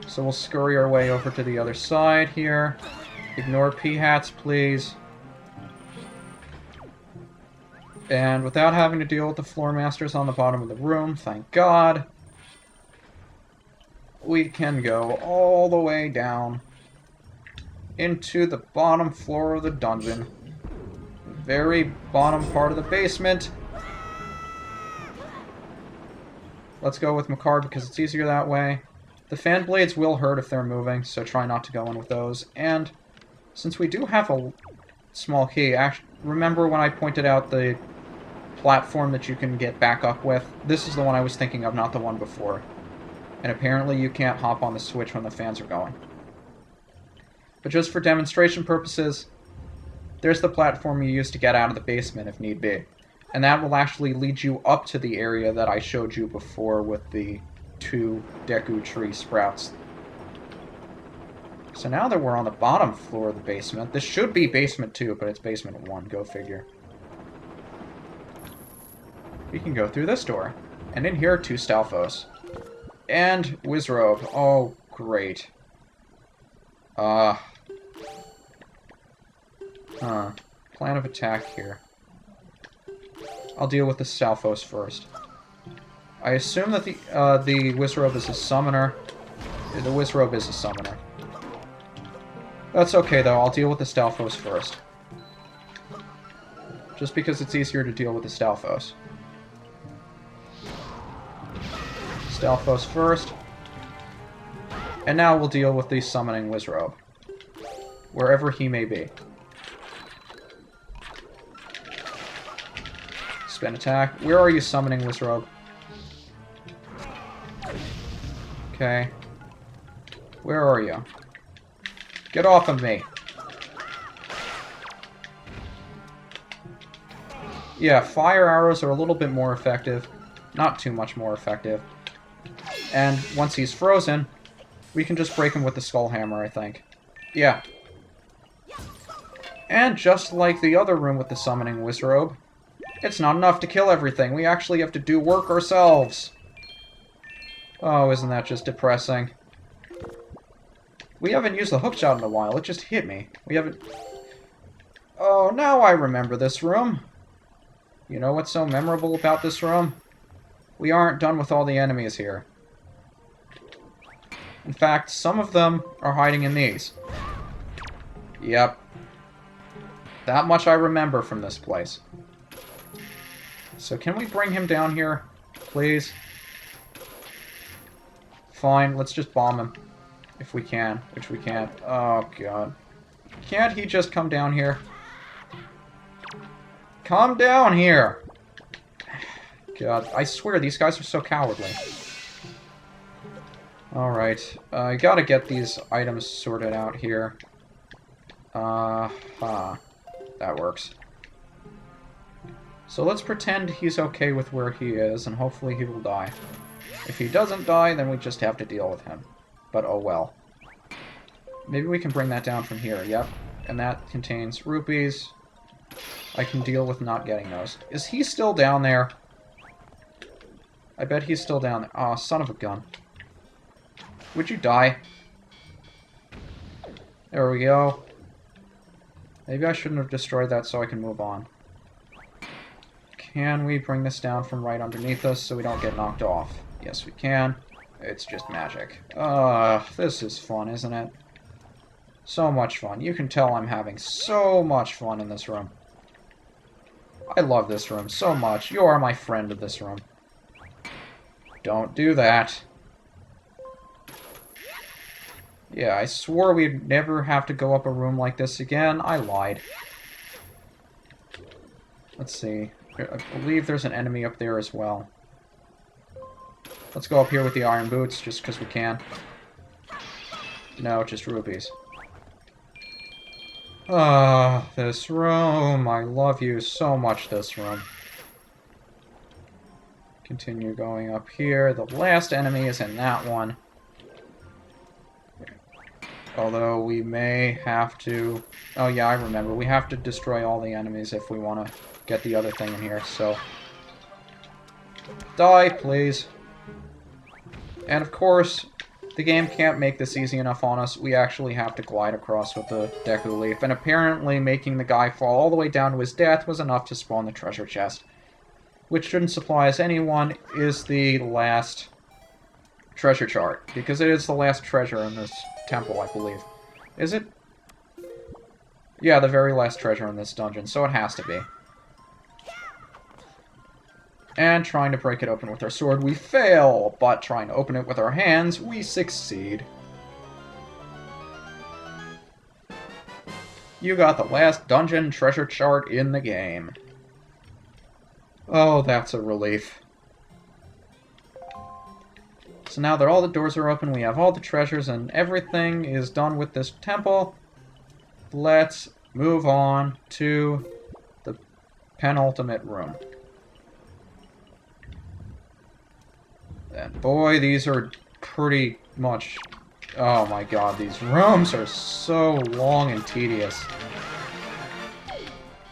So we'll scurry our way over to the other side here. Ignore P-hats, please. And without having to deal with the floor masters on the bottom of the room, thank God, we can go all the way down into the bottom floor of the dungeon. The very bottom part of the basement. Let's go with Makar because it's easier that way. The fan blades will hurt if they're moving, so try not to go in with those. And since we do have a small key, remember when I pointed out the platform that you can get back up with? This is the one I was thinking of, not the one before. And apparently you can't hop on the switch when the fans are going. But just for demonstration purposes, there's the platform you use to get out of the basement if need be. And that will actually lead you up to the area that I showed you before with the 2 Deku Tree sprouts. So now that we're on the bottom floor of the basement, this should be basement 2, but it's basement 1, go figure. We can go through this door. And in here are 2 Stalfos. And Wizrobe. Oh, great. Plan of attack here. I'll deal with the Stalfos first. I assume that the Wizrobe is a summoner. The Wizrobe is a summoner. That's okay, though. I'll deal with the Stalfos first. Just because it's easier to deal with the Stalfos. Stalfos first. And now we'll deal with the summoning Wizrobe. Wherever he may be. Spin attack. Where are you summoning, Wizrobe? Okay. Where are you? Get off of me. Yeah, fire arrows are a little bit more effective. Not too much more effective. And once he's frozen, we can just break him with the Skull Hammer, I think. Yeah. And just like the other room with the summoning Wizrobe, it's not enough to kill everything. We actually have to do work ourselves. Oh, isn't that just depressing? We haven't used the hookshot in a while. It just hit me. We haven't... Oh, now I remember this room. You know what's so memorable about this room? We aren't done with all the enemies here. In fact, some of them are hiding in these. Yep. That much I remember from this place. So can we bring him down here, please? Fine, let's just bomb him. If we can, which we can't. Oh, God. Can't he just come down here? Come down here! God, I swear, these guys are so cowardly. Alright, I gotta get these items sorted out here. That works. So let's pretend he's okay with where he is, and hopefully he will die. If he doesn't die, then we just have to deal with him. But oh well. Maybe we can bring that down from here, yep. And that contains rupees. I can deal with not getting those. Is he still down there? I bet he's still down there. Aw, son of a gun. Would you die? There we go. Maybe I shouldn't have destroyed that so I can move on. Can we bring this down from right underneath us so we don't get knocked off? Yes, we can. It's just magic. This is fun, isn't it? So much fun. You can tell I'm having so much fun in this room. I love this room so much. You are my friend of this room. Don't do that. Yeah, I swore we'd never have to go up a room like this again. I lied. Let's see. I believe there's an enemy up there as well. Let's go up here with the iron boots, just because we can. No, just rupees. Ah, this room. I love you so much, this room. Continue going up here. The last enemy is in that one. Although we may have to... Oh yeah, I remember. We have to destroy all the enemies if we want to get the other thing in here, so... Die, please. And of course, The game can't make this easy enough on us. We actually have to glide across with the Deku Leaf, and apparently making the guy fall all the way down to his death was enough to spawn the treasure chest. Which shouldn't surprise anyone, is the last treasure chart, because it is the last treasure in this temple, I believe. Is it? Yeah, the very last treasure in this dungeon, so it has to be. And trying to break it open with our sword, we fail! But trying to open it with our hands, we succeed. You got the last dungeon treasure chart in the game. Oh, that's a relief. So now that all the doors are open, we have all the treasures, and everything is done with this temple. Let's move on to the penultimate room. And boy, these are pretty much... Oh my god, these rooms are so long and tedious.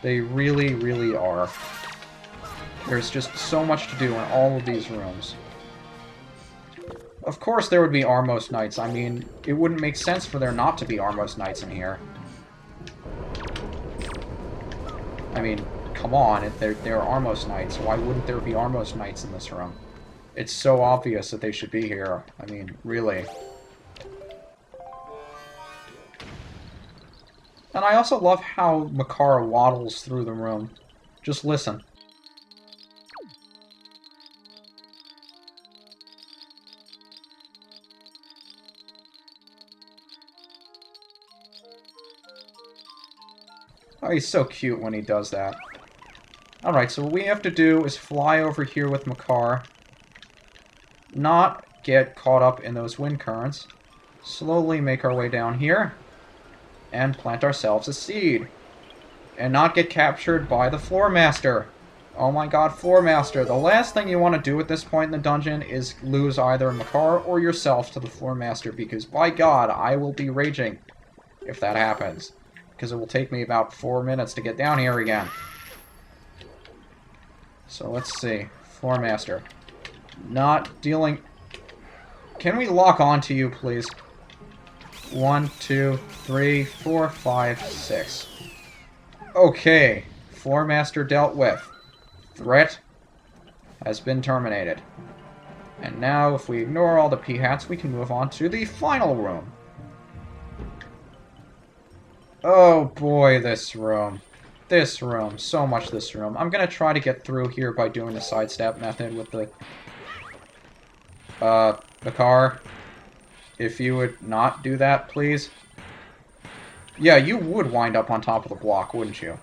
They really, really are. There's just so much to do in all of these rooms. Of course there would be Armos Knights. I mean, it wouldn't make sense for there not to be Armos Knights in here. I mean, come on, if they're Armos Knights, why wouldn't there be Armos Knights in this room? It's so obvious that they should be here. I mean, really. And I also love how Makara waddles through the room. Just listen. Oh, he's so cute when he does that. Alright, so what we have to do is fly over here with Makar. Not get caught up in those wind currents. Slowly make our way down here. And plant ourselves a seed. And not get captured by the Floor Master. Oh my god, Floor Master. The last thing you want to do at this point in the dungeon is lose either Makar or yourself to the Floor Master. Because by god, I will be raging if that happens. Because it will take me about 4 minutes to get down here again. So let's see. Floor Master. Not dealing... Can we lock onto you, please? 1, 2, 3, 4, 5, 6. Okay. Floor Master dealt with. Threat has been terminated. And now, if we ignore all the P-hats, we can move on to the final room. Oh boy, this room. This room. So much this room. I'm gonna try to get through here by doing the sidestep method with the car. If you would not do that, please. Yeah, you would wind up on top of the block, wouldn't you?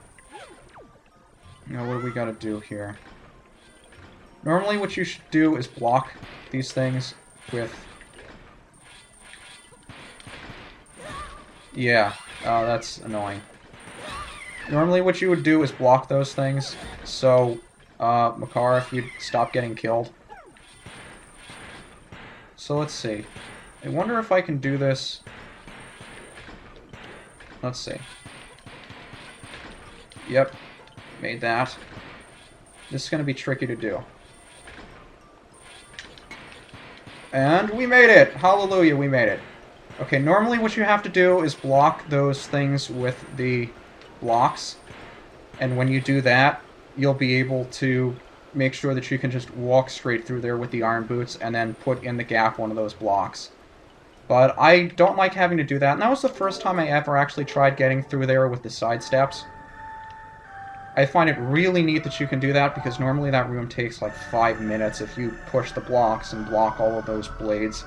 Now, what do we gotta do here? Normally what you should do is block these things with... Yeah, that's annoying. Normally what you would do is block those things, so, Makar, if you'd stop getting killed. So let's see. I wonder if I can do this... Let's see. Yep. Made that. This is going to be tricky to do. And we made it! Hallelujah, we made it. Okay, normally what you have to do is block those things with the blocks. And when you do that, you'll be able to make sure that you can just walk straight through there with the iron boots and then put in the gap one of those blocks. But I don't like having to do that, and that was the first time I ever actually tried getting through there with the side steps. I find it really neat that you can do that, because normally that room takes like 5 minutes if you push the blocks and block all of those blades.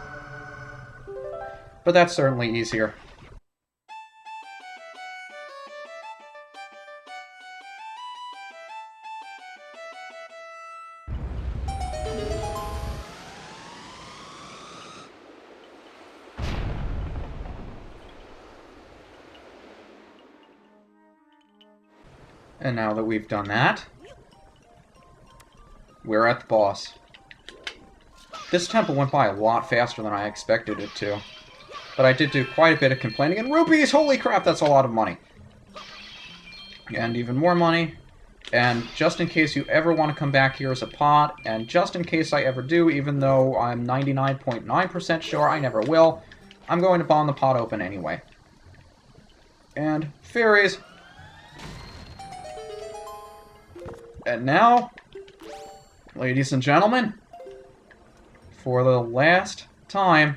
But that's certainly easier. And now that we've done that, we're at the boss. This temple went by a lot faster than I expected it to. But I did do quite a bit of complaining. And rupees! Holy crap, that's a lot of money. And even more money. And just in case you ever want to come back here as a pot, and just in case I ever do, even though I'm 99.9% sure I never will, I'm going to bomb the pot open anyway. And fairies. And now, ladies and gentlemen, for the last time,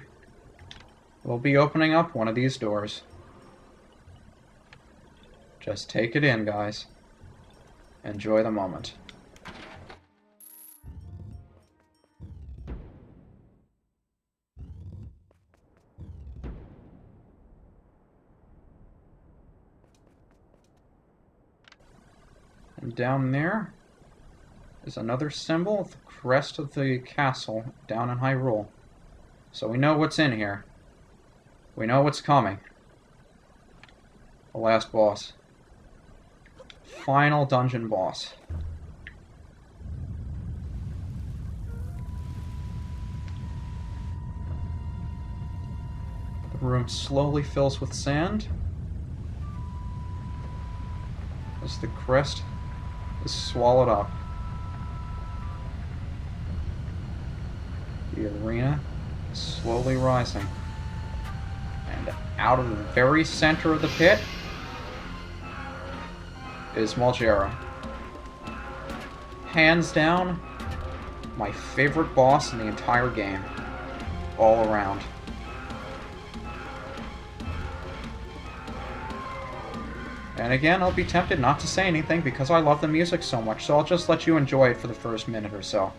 we'll be opening up one of these doors. Just take it in, guys. Enjoy the moment. And down there is another symbol of the crest of the castle down in Hyrule. So we know what's in here. We know what's coming. The last boss. Final dungeon boss. The room slowly fills with sand as the crest is swallowed up. The arena is slowly rising. And out of the very center of the pit is Molgera. Hands down, my favorite boss in the entire game. All around. And again, I'll be tempted not to say anything because I love the music so much, so I'll just let you enjoy it for the first minute or so.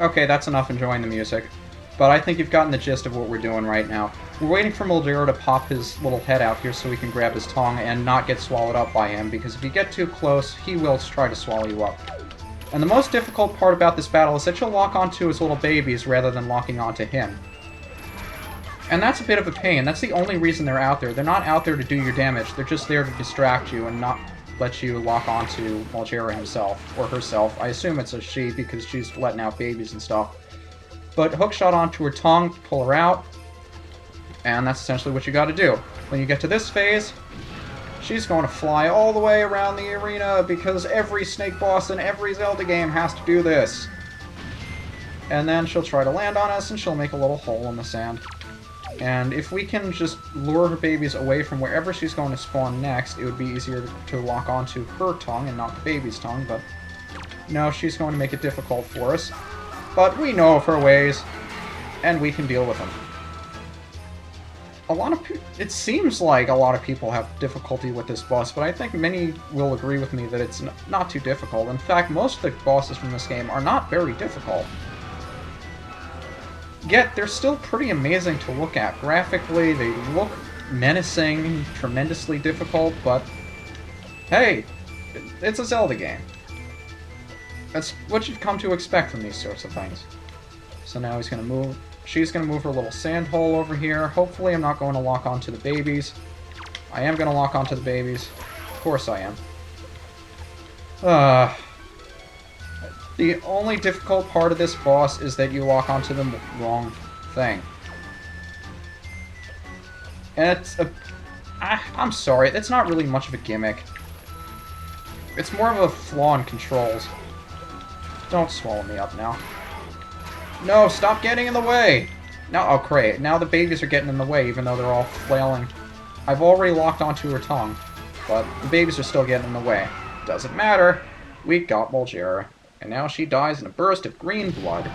Okay, that's enough enjoying the music. But I think you've gotten the gist of what we're doing right now. We're waiting for Molgera to pop his little head out here so we can grab his tongue and not get swallowed up by him, because if you get too close, he will try to swallow you up. And the most difficult part about this battle is that you'll lock onto his little babies rather than locking onto him. And that's a bit of a pain. That's the only reason they're out there. They're not out there to do your damage. They're just there to distract you and not let you lock onto Molgera himself, or herself. I assume it's a she because she's letting out babies and stuff. But hookshot onto her tongue, pull her out, and that's essentially what you gotta do. When you get to this phase, she's going to fly all the way around the arena because every snake boss in every Zelda game has to do this. And then she'll try to land on us and she'll make a little hole in the sand. And if we can just lure her babies away from wherever she's going to spawn next, it would be easier to lock onto her tongue and not the baby's tongue, but no, she's going to make it difficult for us. But we know of her ways, and we can deal with them. It seems like a lot of people have difficulty with this boss, but I think many will agree with me that it's not too difficult. In fact, most of the bosses from this game are not very difficult. Yet, they're still pretty amazing to look at. Graphically, they look menacing, tremendously difficult, but hey, it's a Zelda game. That's what you've come to expect from these sorts of things. So now she's gonna move her little sand hole over here. Hopefully I'm not going to lock onto the babies. I am gonna lock onto the babies. Of course I am. The only difficult part of this boss is that you lock onto the wrong thing. And I'm sorry, it's not really much of a gimmick. It's more of a flaw in controls. Don't swallow me up now. No, stop getting in the way! Now, oh great, now the babies are getting in the way even though they're all flailing. I've already locked onto her tongue, but the babies are still getting in the way. Doesn't matter, we got Molgera. And now she dies in a burst of green blood.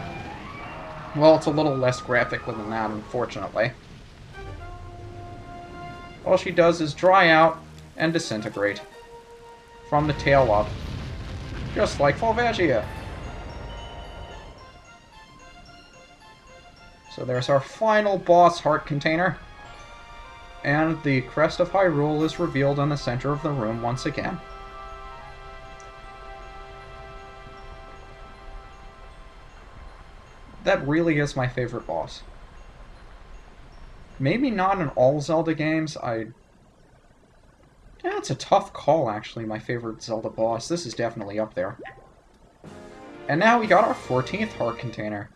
Well, it's a little less graphic than that, unfortunately. All she does is dry out and disintegrate. From the tail up. Just like Volvagia. So there's our final boss heart container. And the crest of Hyrule is revealed in the center of the room once again. That really is my favorite boss. Maybe not in all Zelda games. Yeah, it's a tough call, actually, my favorite Zelda boss. This is definitely up there. And now we got our 14th heart container.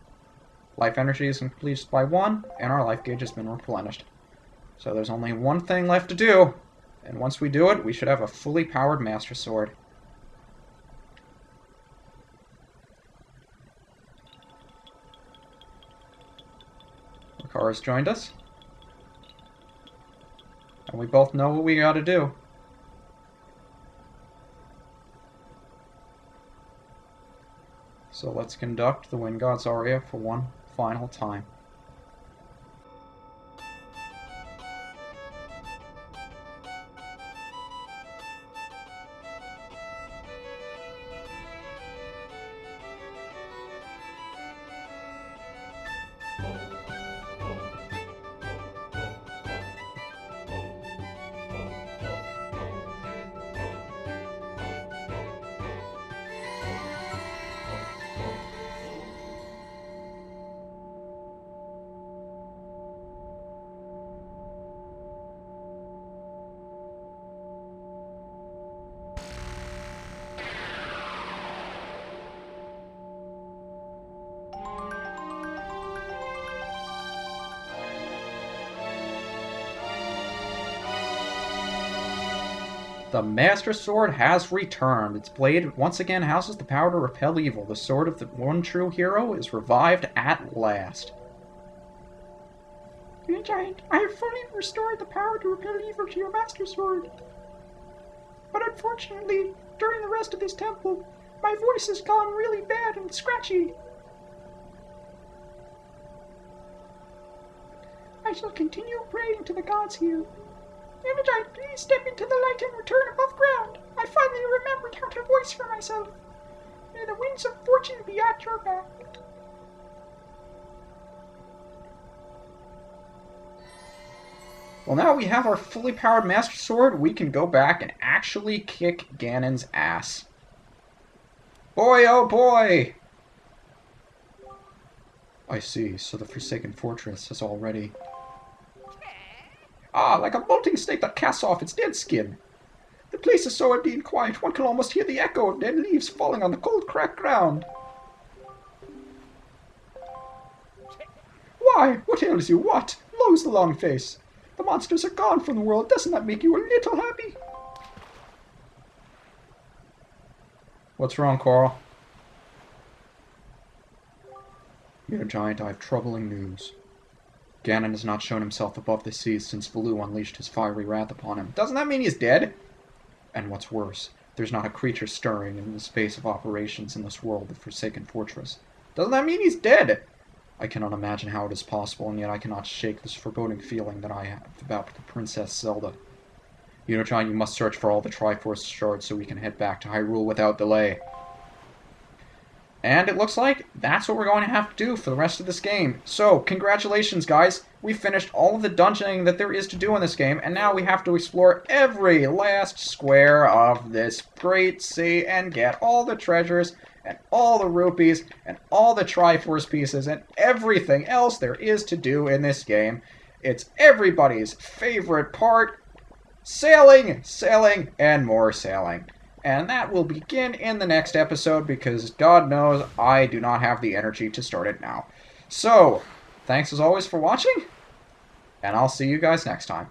Life energy is increased by 1, and our life gauge has been replenished. So there's only one thing left to do. And once we do it, we should have a fully powered Master Sword. Makara's joined us. And we both know what we gotta do. So let's conduct the Wind God's aria for one final time. The Master Sword has returned. Its blade once again houses the power to repel evil. The sword of the one true hero is revived at last. UniGiant, I have fully restored the power to repel evil to your Master Sword. But unfortunately, during the rest of this temple, my voice has gone really bad and scratchy. I shall continue praying to the gods here. UniGiant, please step into the light and return above ground. I finally remembered how to voice for myself. May the winds of fortune be at your back. Well, now we have our fully powered Master Sword, we can go back and actually kick Ganon's ass. Boy, oh boy! I see, so the Forsaken Fortress has already... Ah, like a molting snake that casts off its dead skin. The place is so empty and quiet, one can almost hear the echo of dead leaves falling on the cold, cracked ground. Why? What ails you? What? Blows the long face. The monsters are gone from the world. Doesn't that make you a little happy? What's wrong, Coral? UniGiant, I have troubling news. Ganon has not shown himself above the seas since Velu unleashed his fiery wrath upon him. Doesn't that mean he's dead? And what's worse, there's not a creature stirring in the space of operations in this world, the Forsaken Fortress. Doesn't that mean he's dead? I cannot imagine how it is possible, and yet I cannot shake this foreboding feeling that I have about the Princess Zelda. UniGiant, you must search for all the Triforce shards so we can head back to Hyrule without delay. And it looks like that's what we're going to have to do for the rest of this game. So, congratulations, guys. We finished all of the dungeoning that there is to do in this game, and now we have to explore every last square of this great sea and get all the treasures, and all the rupees, and all the Triforce pieces, and everything else there is to do in this game. It's everybody's favorite part. Sailing, sailing, and more sailing. And that will begin in the next episode because God knows I do not have the energy to start it now. So, thanks as always for watching, and I'll see you guys next time.